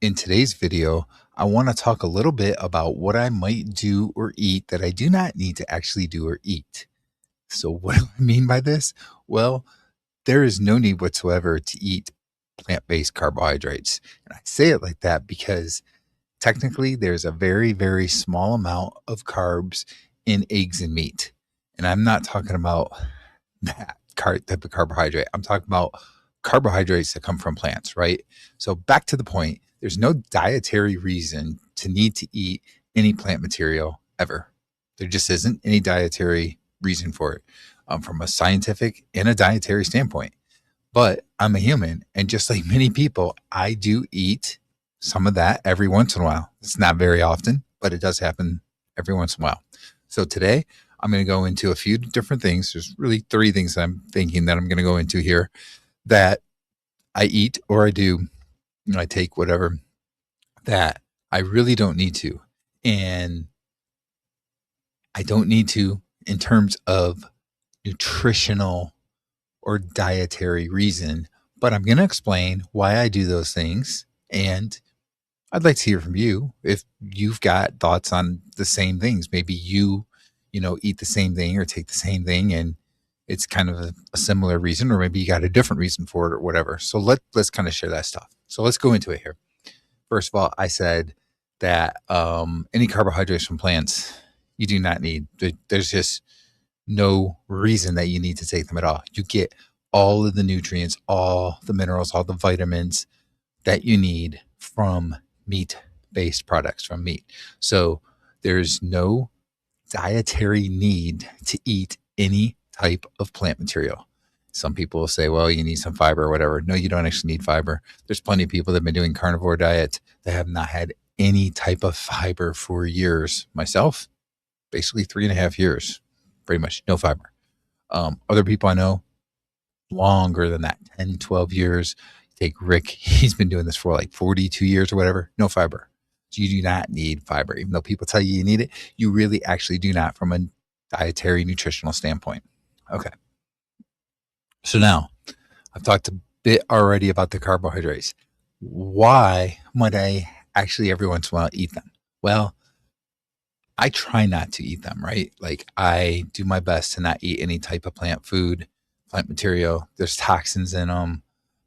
In today's video, I want to talk a little bit about what I might do or eat that I do not need to actually do or eat. So, what do I mean by this? Well, there is no need whatsoever to eat plant based carbohydrates. And I say it like that because technically there's a very, very small amount of carbs in eggs and meat. And I'm not talking about that type of carbohydrate. I'm talking about carbohydrates that come from plants, right? So back to the point, there's no dietary reason to need to eat any plant material ever. There just isn't any dietary reason for it from a scientific and a dietary standpoint. But I'm a human, and just like many people, I do eat some of that every once in a while. It's not very often, but it does happen every once in a while. So today, I'm going to go into a few different things. There's really three things I'm thinking that I'm going to go into here that I eat or I do. I take whatever that I really don't need to. And I don't need to in terms of nutritional or dietary reason, but I'm going to explain why I do those things. And I'd like to hear from you if you've got thoughts on the same things. Maybe you eat the same thing or take the same thing and it's kind of a similar reason, or maybe you got a different reason for it or whatever. So let's kind of share that stuff. So let's go into it here. First of all, I said that any carbohydrates from plants you do not need. There's just no reason that you need to take them at all. You get all of the nutrients, all the minerals, all the vitamins that you need from meat-based products, from meat. So there's no dietary need to eat any type of plant material. Some people will say, well, you need some fiber or whatever. No, you don't actually need fiber. There's plenty of people that have been doing carnivore diets that have not had any type of fiber for years. Myself, basically 3.5 years, pretty much no fiber. Other people I know, longer than that, 10, 12 years. Take Rick, he's been doing this for like 42 years or whatever, no fiber. So you do not need fiber. Even though people tell you need it, you really actually do not from a dietary nutritional standpoint. Okay. So now I've talked a bit already about the carbohydrates. Why might I actually every once in a while eat them? Well, I try not to eat them, right? Like I do my best to not eat any type of plant food, plant material. There's toxins in them.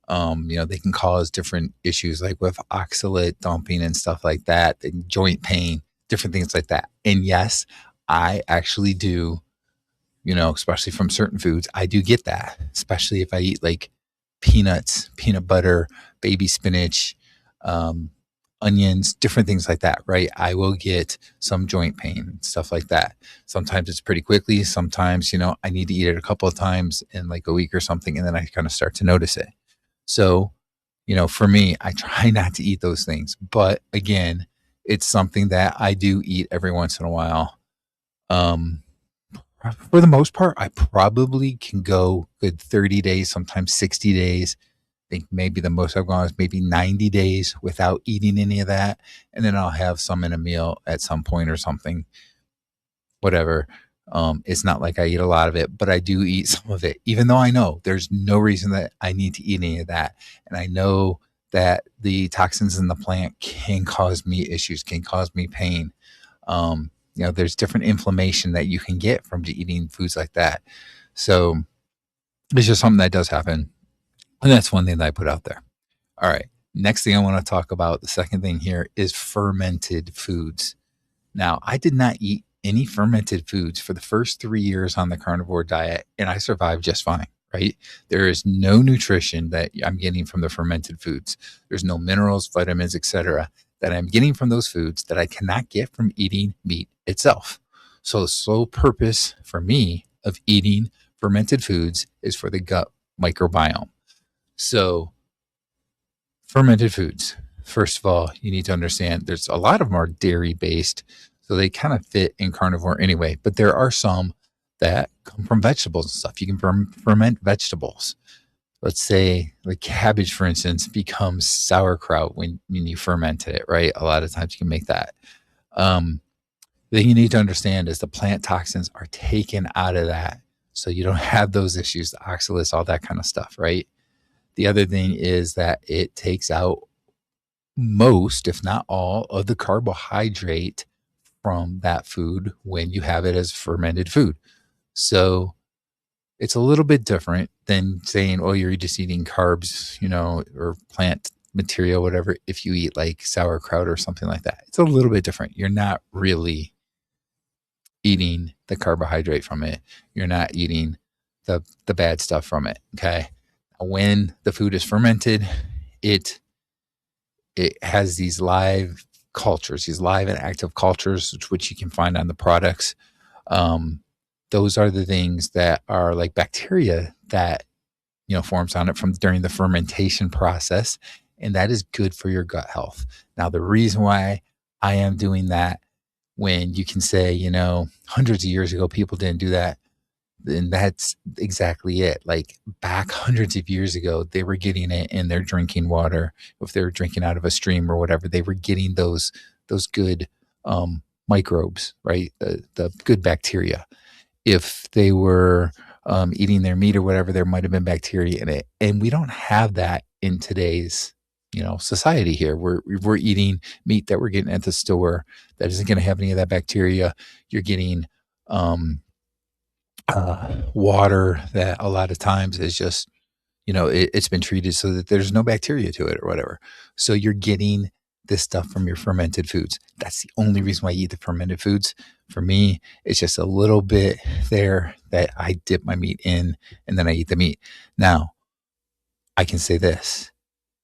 They can cause different issues like with oxalate dumping and stuff like that, and joint pain, different things like that. And yes, I actually do, especially from certain foods, I do get that, especially if I eat like peanuts, peanut butter, baby spinach, um, onions, different things like that, right? I will get some joint pain, stuff like that. Sometimes it's pretty quickly. Sometimes, I need to eat it a couple of times in like a week or something, and then I kind of start to notice it. So, for me, I try not to eat those things. But again, it's something that I do eat every once in a while. Um, for the most part, I probably can go good 30 days, sometimes 60 days. I think maybe the most I've gone is maybe 90 days without eating any of that. And then I'll have some in a meal at some point or something, whatever. It's not like I eat a lot of it, but I do eat some of it, even though I know there's no reason that I need to eat any of that. And I know that the toxins in the plant can cause me issues, can cause me pain. There's different inflammation that you can get from eating foods like that. So it's just something that does happen. And that's one thing that I put out there. All right. Next thing I want to talk about, the second thing here is fermented foods. Now, I did not eat any fermented foods for the first 3 years on the carnivore diet, and I survived just fine, right? There is no nutrition that I'm getting from the fermented foods. There's no minerals, vitamins, etc., that I'm getting from those foods that I cannot get from eating meat itself. So the sole purpose for me of eating fermented foods is for the gut microbiome. So fermented foods, first of all, you need to understand there's a lot of them are dairy based. So they kind of fit in carnivore anyway, but there are some that come from vegetables and stuff. You can ferment vegetables. Let's say like cabbage, for instance, becomes sauerkraut when you ferment it, right? A lot of times you can make that. The thing you need to understand is the plant toxins are taken out of that. So you don't have those issues, the oxalates, all that kind of stuff, right? The other thing is that it takes out most, if not all, of the carbohydrate from that food when you have it as fermented food. So it's a little bit different than saying, oh, you're just eating carbs, or plant material, whatever, if you eat like sauerkraut or something like that. It's a little bit different. You're not really eating the carbohydrate from it. You're not eating the bad stuff from it. Okay. When the food is fermented, it it has these live cultures, these live and active cultures, which you can find on the products. Um, those are the things that are like bacteria that forms on it from during the fermentation process, and that is good for your gut health. Now, the reason why I am doing that, when you can say, hundreds of years ago people didn't do that, and that's exactly it. Like back hundreds of years ago, they were getting it in their drinking water. If they were drinking out of a stream or whatever, they were getting those good microbes, right? The good bacteria. If they were eating their meat or whatever, there might have been bacteria in it, and we don't have that in today's society here. We're eating meat that we're getting at the store that isn't going to have any of that bacteria. You're getting water that a lot of times is just, it's been treated so that there's no bacteria to it or whatever. So you're getting this stuff from your fermented foods. That's the only reason why I eat the fermented foods. For me, it's just a little bit there that I dip my meat in and then I eat the meat. Now, I can say this.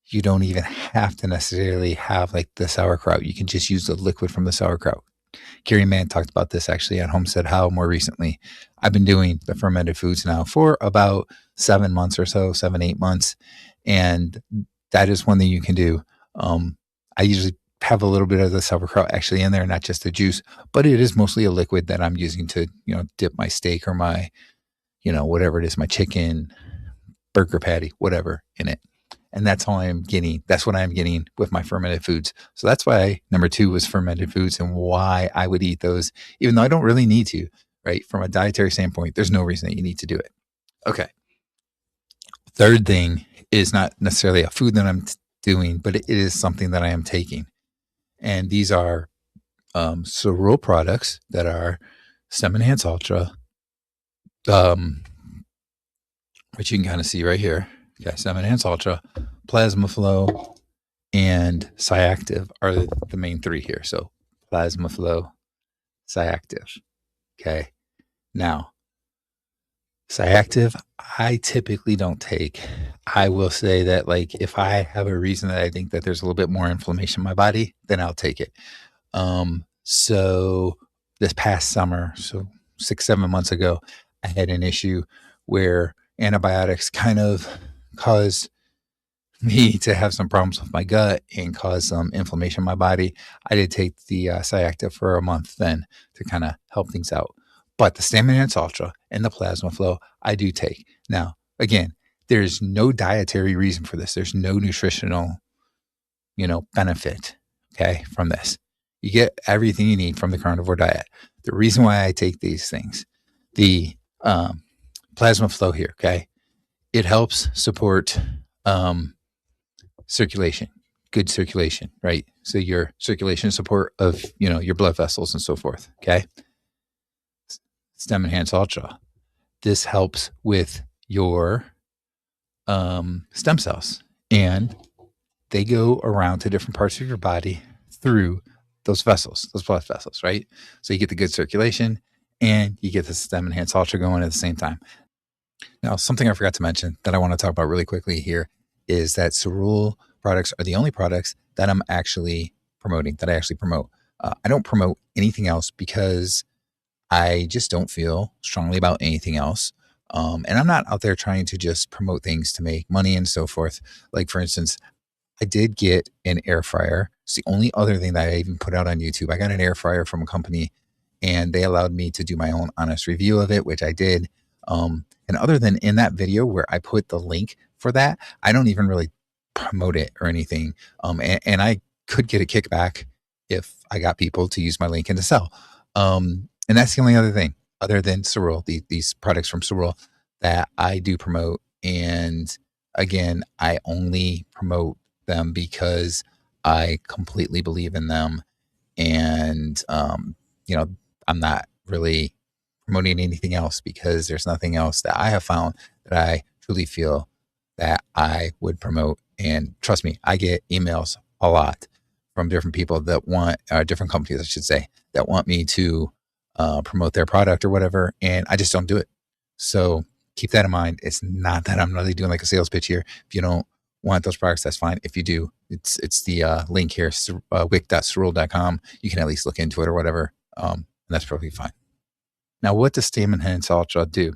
You don't even have to necessarily have like the sauerkraut. You can just use the liquid from the sauerkraut. Gary Mann talked about this actually on Homestead How more recently. I've been doing the fermented foods now for about 7 months or so, 7, 8 months. And that is one thing you can do. I usually have a little bit of the sauerkraut actually in there, not just the juice, but it is mostly a liquid that I'm using to, dip my steak or my, whatever it is, my chicken, burger patty, whatever in it. And that's all I'm getting. That's what I'm getting with my fermented foods. So that's why number 2 was fermented foods and why I would eat those, even though I don't really need to, right? From a dietary standpoint, there's no reason that you need to do it. Okay. Third thing is not necessarily a food that I'm doing, but it is something that I am taking. And these are cereal products that are Stem Enhance Ultra, which you can kind of see right here. Okay, Stem Enhance Ultra, Plasma Flow, and Cyactive are the main 3 here. So Plasma Flow, Cyactive. Okay. Now, Cyactive, I typically don't take. I will say that, like, if I have a reason that I think that there's a little bit more inflammation in my body, then I'll take it. So this past summer, so 6, 7 months ago, I had an issue where antibiotics kind of caused me to have some problems with my gut and cause some inflammation in my body. I did take the Cyactive for a month then to kind of help things out. But the Stem Enhance Ultra and the Plasma Flow, I do take. Now, again, there's no dietary reason for this. There's no nutritional, benefit, okay, from this. You get everything you need from the carnivore diet. The reason why I take these things, the Plasma Flow here, okay, it helps support circulation, good circulation, right? So your circulation support of, your blood vessels and so forth, okay? Stem Enhance Ultra. This helps with your stem cells, and they go around to different parts of your body through those vessels, those blood vessels, right? So you get the good circulation and you get the Stem Enhance Ultra going at the same time. Now, something I forgot to mention that I want to talk about really quickly here is that Cerule products are the only products that I'm actually promoting, that I actually promote. I don't promote anything else because I just don't feel strongly about anything else. And I'm not out there trying to just promote things to make money and so forth. Like, for instance, I did get an air fryer. It's the only other thing that I even put out on YouTube. I got an air fryer from a company and they allowed me to do my own honest review of it, which I did. And other than in that video where I put the link for that, I don't even really promote it or anything. And I could get a kickback if I got people to use my link and to sell. And that's the only other thing other than Cerule, these products from Cerule that I do promote. And again, I only promote them because I completely believe in them. And, you know, I'm not really promoting anything else because there's nothing else that I have found that I truly feel that I would promote. And trust me, I get emails a lot from different people that want, different companies, I should say, that want me to promote their product or whatever. And I just don't do it. So keep that in mind. It's not that I'm really doing like a sales pitch here. If you don't want those products, that's fine. If you do, it's the link here, wick.cerule.com. You can at least look into it or whatever. And that's perfectly fine. Now, what does Stem Enhance Ultra do?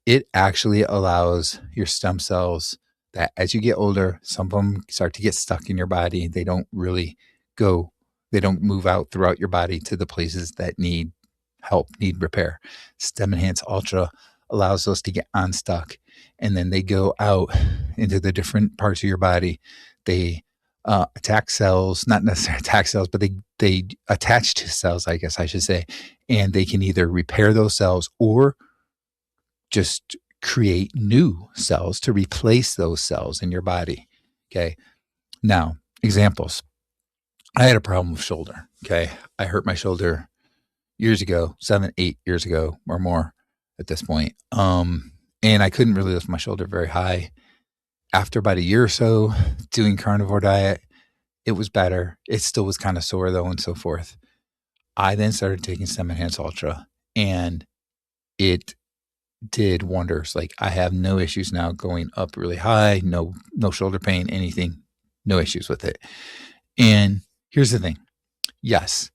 It actually allows your stem cells that as you get older, some of them start to get stuck in your body. They don't really go, they don't move out throughout your body to the places that need help, need repair. Stem Enhance Ultra allows those to get unstuck, and then they go out into the different parts of your body. They attack cells, not necessarily attack cells, but they attach to cells, I guess I should say, and they can either repair those cells or just create new cells to replace those cells in your body. Okay. Now, examples. I had a problem with shoulder. Okay. I hurt my shoulder years ago, 7, 8 years ago or more at this point. And I couldn't really lift my shoulder very high. After about a year or so doing carnivore diet, it was better. It still was kind of sore though, and so forth. I then started taking Stem Enhance Ultra, and it did wonders. Like, I have no issues now going up really high, no shoulder pain, anything, no issues with it. And here's the thing. Yes,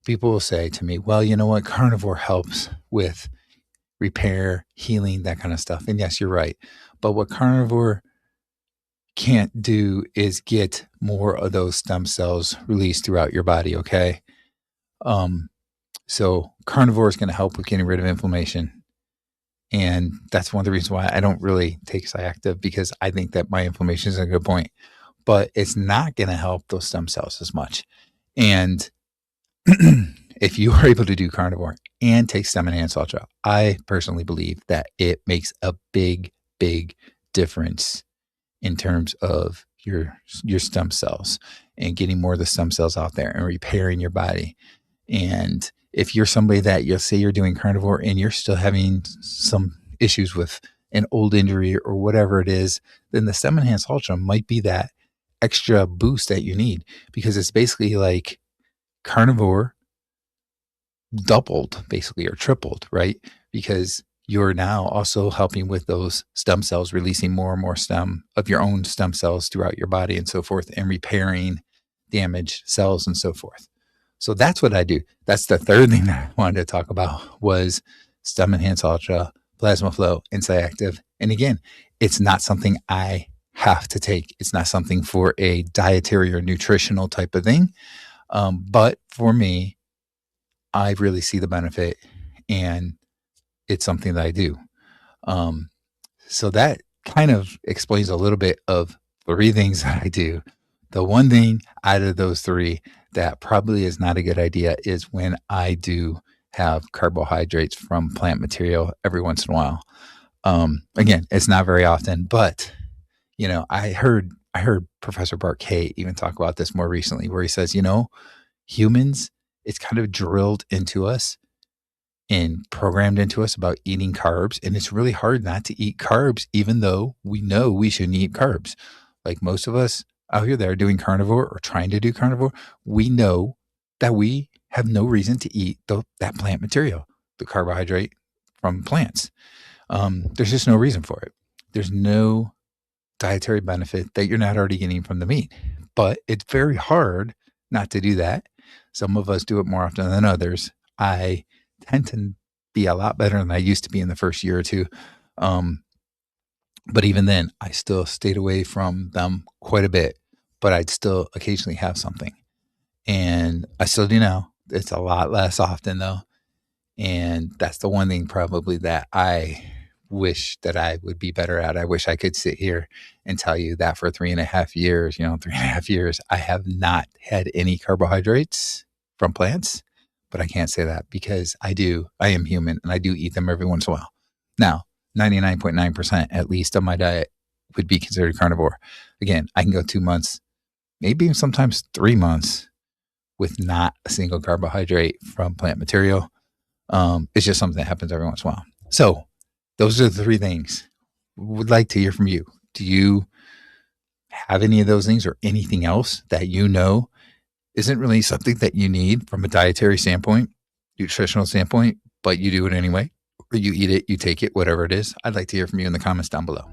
people will say to me, well, you know what? Carnivore helps with repair, healing, that kind of stuff. And yes, you're right. But what carnivore can't do is get more of those stem cells released throughout your body. Okay. So carnivore is going to help with getting rid of inflammation. And that's one of the reasons why I don't really take Cyactive, because I think that my inflammation is a good point, but it's not going to help those stem cells as much. And if you are able to do carnivore and take Stem Enhance Ultra, I personally believe that it makes a big, big difference in terms of your stem cells and getting more of the stem cells out there and repairing your body. And if you're somebody that you'll say you're doing carnivore and you're still having some issues with an old injury or whatever it is, then the Stem Enhance Ultra might be that extra boost that you need, because it's basically like carnivore doubled basically, or tripled, right? Because you're now also helping with those stem cells, releasing more and more stem of your own stem cells throughout your body and so forth, and repairing damaged cells and so forth. So that's what I do. That's the third thing that I wanted to talk about was Stem Enhance Ultra, Plasma Flow, and Cyactive. And again, it's not something I have to take. It's not something for a dietary or nutritional type of thing. But for me, I really see the benefit, and it's something that I do. So that kind of explains a little bit of 3 things that I do. The one thing out of those 3 that probably is not a good idea is when I do have carbohydrates from plant material every once in a while. Again, it's not very often, but you know, I heard Professor Bart Hay even talk about this more recently, where he says, you know, humans, it's kind of drilled into us and programmed into us about eating carbs. And it's really hard not to eat carbs, even though we know we shouldn't eat carbs. Like most of us out here that are doing carnivore or trying to do carnivore, we know that we have no reason to eat that plant material, the carbohydrate from plants. There's just no reason for it. There's no dietary benefit that you're not already getting from the meat. But it's very hard not to do that. Some of us do it more often than others. I tend to be a lot better than I used to be in the first year or 2. But even then, I still stayed away from them quite a bit, but I'd still occasionally have something. And I still do now. It's a lot less often though. And that's the one thing probably that I wish that I would be better at. I wish I could sit here and tell you that for 3.5 years, 3.5 years, I have not had any carbohydrates from plants, but I can't say that because I am human and I do eat them every once in a while. Now, 99.9% at least of my diet would be considered carnivore. Again, I can go 2 months maybe even sometimes 3 months with not a single carbohydrate from plant material. It's just something that happens every once in a while. So those are the three things. Would like to hear from you. Do you have any of those things or anything else that you know isn't really something that you need from a dietary standpoint, nutritional standpoint, but you do it anyway? Or you eat it, you take it, whatever it is? I'd like to hear from you in the comments down below.